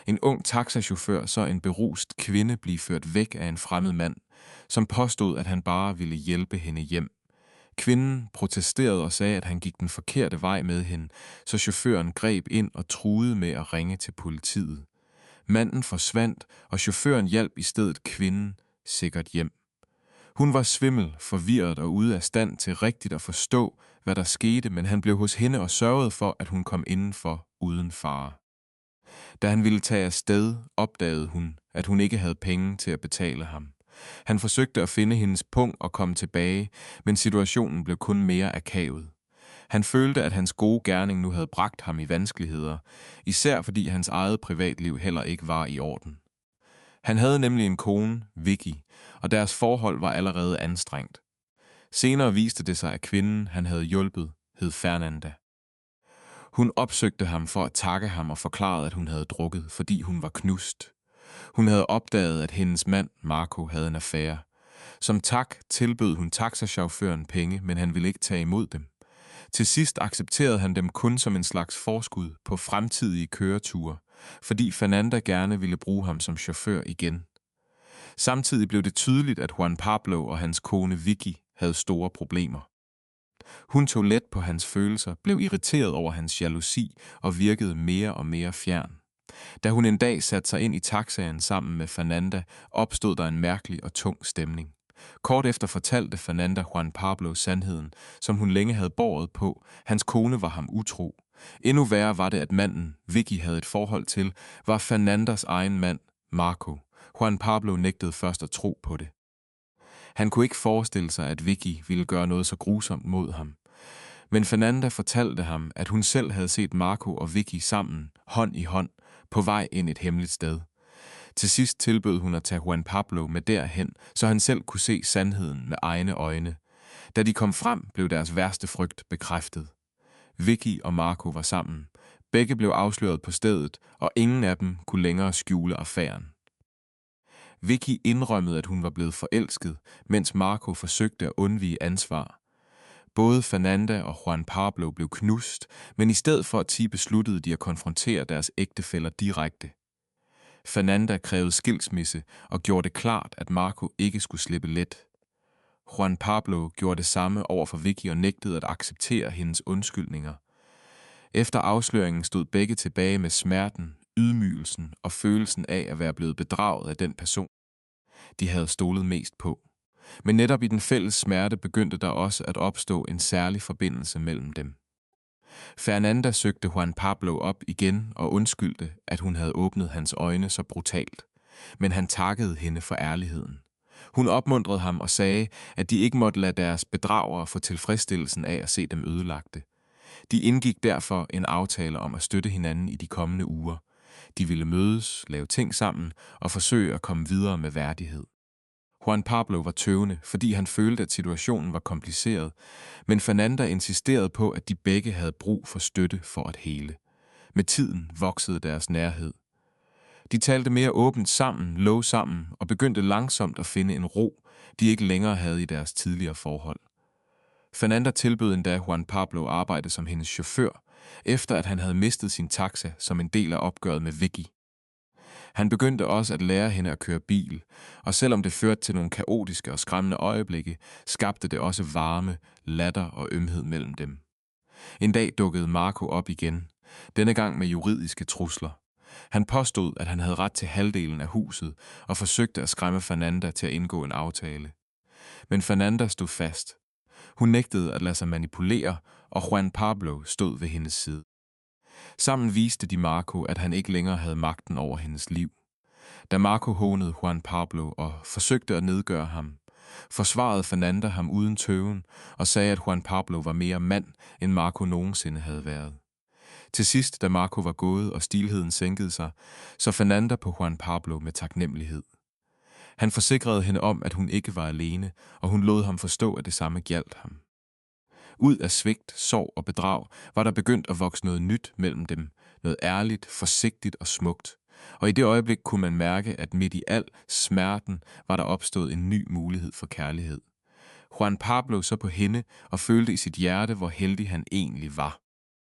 En ung taxachauffør så en beruset kvinde blive ført væk af en fremmed mand, som påstod, at han bare ville hjælpe hende hjem. Kvinden protesterede og sagde, at han gik den forkerte vej med hende, så chaufføren greb ind og truede med at ringe til politiet. Manden forsvandt, og chaufføren hjalp i stedet kvinden sikkert hjem. Hun var svimmel, forvirret og ude af stand til rigtigt at forstå, hvad der skete, men han blev hos hende og sørgede for, at hun kom indenfor uden fare. Da han ville tage afsted, opdagede hun, at hun ikke havde penge til at betale ham. Han forsøgte at finde hendes pung og komme tilbage, men situationen blev kun mere akavet. Han følte, at hans gode gerning nu havde bragt ham i vanskeligheder, især fordi hans eget privatliv heller ikke var i orden. Han havde nemlig en kone, Vicky, og deres forhold var allerede anstrengt. Senere viste det sig, at kvinden, han havde hjulpet, hed Fernanda. Hun opsøgte ham for at takke ham og forklarede, at hun havde drukket, fordi hun var knust. Hun havde opdaget, at hendes mand, Marco, havde en affære. Som tak tilbød hun taxachaufføren penge, men han ville ikke tage imod dem. Til sidst accepterede han dem kun som en slags forskud på fremtidige køreture, fordi Fernanda gerne ville bruge ham som chauffør igen. Samtidig blev det tydeligt, at Juan Pablo og hans kone Vicky havde store problemer. Hun tog let på hans følelser, blev irriteret over hans jalousi og virkede mere og mere fjern. Da hun en dag satte sig ind i taxaen sammen med Fernanda, opstod der en mærkelig og tung stemning. Kort efter fortalte Fernanda Juan Pablo sandheden, som hun længe havde båret på. Hans kone var ham utro. Endnu værre var det, at manden, Vicky havde et forhold til, var Fernandas egen mand, Marco. Juan Pablo nægtede først at tro på det. Han kunne ikke forestille sig, at Vicky ville gøre noget så grusomt mod ham. Men Fernanda fortalte ham, at hun selv havde set Marco og Vicky sammen, hånd i hånd, på vej ind et hemmeligt sted. Til sidst tilbød hun at tage Juan Pablo med derhen, så han selv kunne se sandheden med egne øjne. Da de kom frem, blev deres værste frygt bekræftet. Vicky og Marco var sammen. Begge blev afsløret på stedet, og ingen af dem kunne længere skjule affæren. Vicky indrømmede, at hun var blevet forelsket, mens Marco forsøgte at undvige ansvar. Både Fernanda og Juan Pablo blev knust, men i stedet for at tie besluttede de at konfrontere deres ægtefæller direkte. Fernanda krævede skilsmisse og gjorde det klart, at Marco ikke skulle slippe let. Juan Pablo gjorde det samme over for Vicky og nægtede at acceptere hendes undskyldninger. Efter afsløringen stod begge tilbage med smerten, ydmygelsen og følelsen af at være blevet bedraget af den person, de havde stolet mest på. Men netop i den fælles smerte begyndte der også at opstå en særlig forbindelse mellem dem. Fernanda søgte Juan Pablo op igen og undskyldte, at hun havde åbnet hans øjne så brutalt. Men han takkede hende for ærligheden. Hun opmuntrede ham og sagde, at de ikke måtte lade deres bedragere få tilfredsstillelsen af at se dem ødelagte. De indgik derfor en aftale om at støtte hinanden i de kommende uger. De ville mødes, lave ting sammen og forsøge at komme videre med værdighed. Juan Pablo var tøvende, fordi han følte, at situationen var kompliceret, men Fernanda insisterede på, at de begge havde brug for støtte for at hele. Med tiden voksede deres nærhed. De talte mere åbent sammen, lå sammen og begyndte langsomt at finde en ro, de ikke længere havde i deres tidligere forhold. Fernanda tilbød endda Juan Pablo arbejde som hendes chauffør, efter at han havde mistet sin taxa som en del af opgøret med Vicky. Han begyndte også at lære hende at køre bil, og selvom det førte til nogle kaotiske og skræmmende øjeblikke, skabte det også varme, latter og ømhed mellem dem. En dag dukkede Marco op igen, denne gang med juridiske trusler. Han påstod, at han havde ret til halvdelen af huset, og forsøgte at skræmme Fernanda til at indgå en aftale. Men Fernanda stod fast. Hun nægtede at lade sig manipulere, og Juan Pablo stod ved hendes side. Sammen viste de Marco, at han ikke længere havde magten over hendes liv. Da Marco hånede Juan Pablo og forsøgte at nedgøre ham, forsvarede Fernanda ham uden tøven og sagde, at Juan Pablo var mere mand, end Marco nogensinde havde været. Til sidst, da Marco var gået og stilheden sænkede sig, så Fernanda på Juan Pablo med taknemmelighed. Han forsikrede hende om, at hun ikke var alene, og hun lod ham forstå, at det samme gjaldt ham. Ud af svigt, sorg og bedrag var der begyndt at vokse noget nyt mellem dem, noget ærligt, forsigtigt og smukt. Og i det øjeblik kunne man mærke, at midt i al smerten var der opstået en ny mulighed for kærlighed. Juan Pablo så på hende og følte i sit hjerte, hvor heldig han egentlig var.